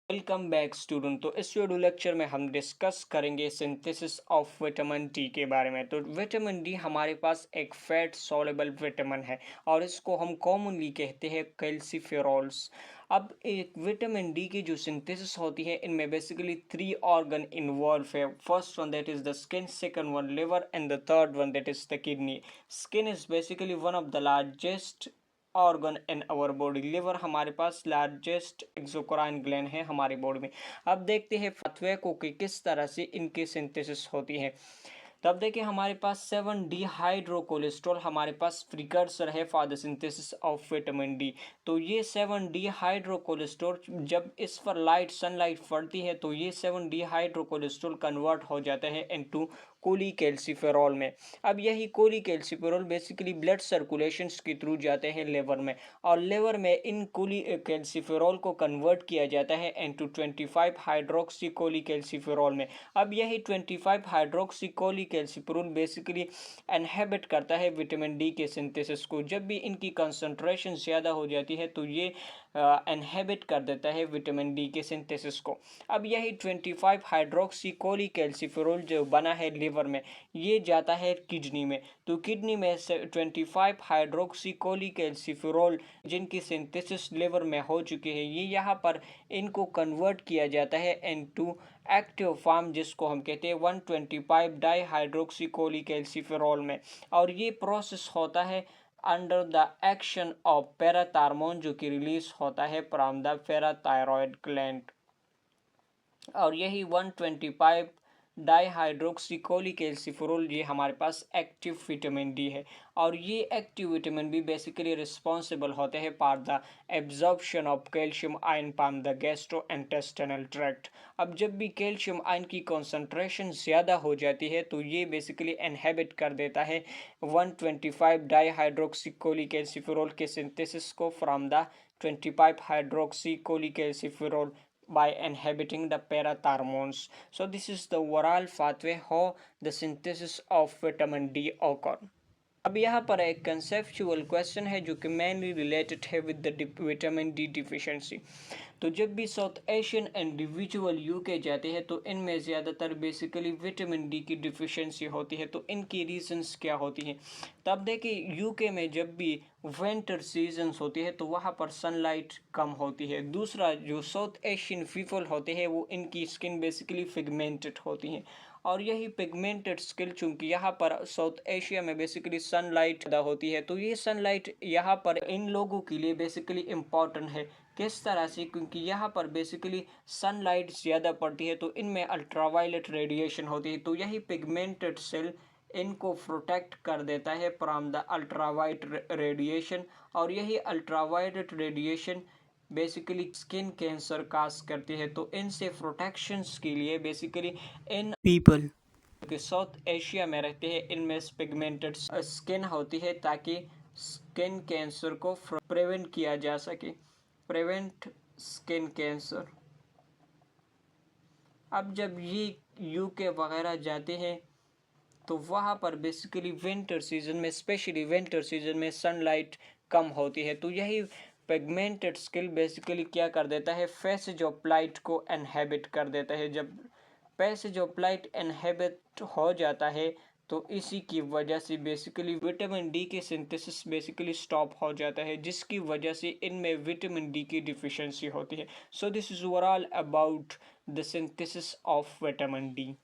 Welcome back student. तो इस video lecture में हम डिस्कस करेंगे सिंथेसिस ऑफ विटामिन डी के बारे में। तो विटामिन डी हमारे पास एक फैट सॉल्युबल विटामिन है और इसको हम कॉमनली कहते हैं कैल्सीफेरॉल्स। अब एक विटामिन डी की जो सिंथेसिस होती है इनमें बेसिकली 3 ऑर्गन इन्वॉल्व है। First one that is the skin, second one liver and the third one that is the kidney. Skin is basically one of the largest organ in our body. Liver हमारे पास largest exocrine gland है हमारी body में। अब देखते हैं pathway को कि किस तरह से इनकी सिंथेसिस होती है। तब देखिए हमारे पास 7 डिहाइड्रोकोलेस्ट्रॉल हमारे पास प्रिकर्सर है for the synthesis of vitamin D. तो ये 7 डिहाइड्रोकोलेस्ट्रॉल जब इस पर सनलाइट पड़ती है तो ये 7 डिहाइड्रोकोलेस्ट्रॉल कन्वर्ट हो जाता है इनटू कोलीकैल्सिफेरॉल में। अब यही कोलीकैल्सिफेरॉल बेसिकली ब्लड सर्कुलेशन के थ्रू जाते हैं लिवर में और लिवर में इन कोलीकैल्सिफेरॉल को कन्वर्ट किया जाता है इनटू 25 हाइड्रोक्सी कोलीकैल्सिफेरॉल में। अब यही 25 हाइड्रोक्सी कोलीकैल्सिफेरॉल बेसिकली इनहिबिट करता है विटामिन डी के सिंथेसिस को। जब भी इनकी कंसंट्रेशन ज़्यादा हो जाती है तो ये इनहिबिट कर देता है विटामिन डी के सिंथेसिस को। अब यही 25 हाइड्रोक्सी कोलीकैल्सिफेरॉल जो बना है लिवर में ये जाता है किडनी में। तो किडनी में से 25 हाइड्रोक्सी कोलीकैल्सिफेरॉल जिनकी सिंथेसिस लिवर में हो चुकी है ये यहाँ पर इनको कन्वर्ट किया जाता है इनटू एक्टिव फॉर्म जिसको हम कहते हैं 125 डाईहाइड्रोक्सी कोलीकैल्सिफेरॉल में। और ये प्रोसेस होता है under the action of parathormone जो कि रिलीज होता है फ्रॉम द पैराथायरॉयड ग्लैंड। और यही 125 डाईहाइड्रोक्सीकोलीकैल्सिफेरॉल ये हमारे पास एक्टिव विटामिन डी है। और ये active vitamin B basically responsible होते हैं for the absorption of calcium ion from the gastro intestinal tract. अब जब भी कैल्शियम आयन की कॉन्सेंट्रेशन ज़्यादा हो जाती है तो ये बेसिकली इनहिबिट कर देता है 125 डाईहाइड्रोक्सीकोलीकैल्सिफेरॉल के सिंथेसिस को from the 25 हाइड्रोक्सीकोलीकैल्सिफेरॉल by inhibiting the parathermones. So this is the overall pathway how the synthesis of vitamin D occur. अब यहाँ पर एक कंसेप्चुअल क्वेश्चन है जो कि मेनली रिलेटेड है with the vitamin D deficiency. तो जब भी साउथ एशियन इंडिविजुअल यूके जाते हैं तो इनमें ज़्यादातर बेसिकली विटामिन डी की डिफिशिएंसी होती है। तो इनकी रीजंस क्या होती हैं? तब देखिए यूके में जब भी विंटर सीजन्स होती है तो वहाँ पर सनलाइट कम होती है। दूसरा जो साउथ एशियन पीपल होते हैं वो इनकी स्किन बेसिकली पिगमेंटेड होती हैं। और यही पिगमेंटेड स्किन चूंकि यहाँ पर साउथ एशिया में बेसिकली सनलाइट ज़्यादा होती है तो ये सनलाइट यहाँ पर इन लोगों के लिए बेसिकली इम्पॉर्टेंट है। किस तरह से? क्योंकि यहाँ पर बेसिकली सनलाइट ज़्यादा पड़ती है तो इनमें अल्ट्रावायलेट रेडिएशन होती है। तो यही पिगमेंटेड सेल इनको प्रोटेक्ट कर देता है फ्रॉम द अल्ट्रावायलेट रेडिएशन। और यही ultraviolet radiation basically skin cancer काज करती है। तो इनसे प्रोटेक्शंस के लिए बेसिकली इन पीपल के साउथ एशिया में रहते हैं इनमें पिगमेंटेड स्किन होती है ताकि स्किन कैंसर को प्रिवेंट किया जा सके। Prevent skin cancer. अब जब ये यूके वगैरह जाते हैं तो वहाँ पर बेसिकली विंटर सीजन में स्पेशली विंटर सीजन में सनलाइट कम होती है। तो यही पिगमेंटेड स्किन बेसिकली क्या कर देता है? पैसेज ऑफ लाइट को इनहिबिट कर देता है। जब पैसेज ऑफ लाइट इनहिबिट हो जाता है तो इसी की वजह से बेसिकली विटामिन डी के सिंथेसिस बेसिकली स्टॉप हो जाता है जिसकी वजह से इनमें विटामिन डी की डिफिशिएंसी होती है। So this is overall about the synthesis of vitamin D.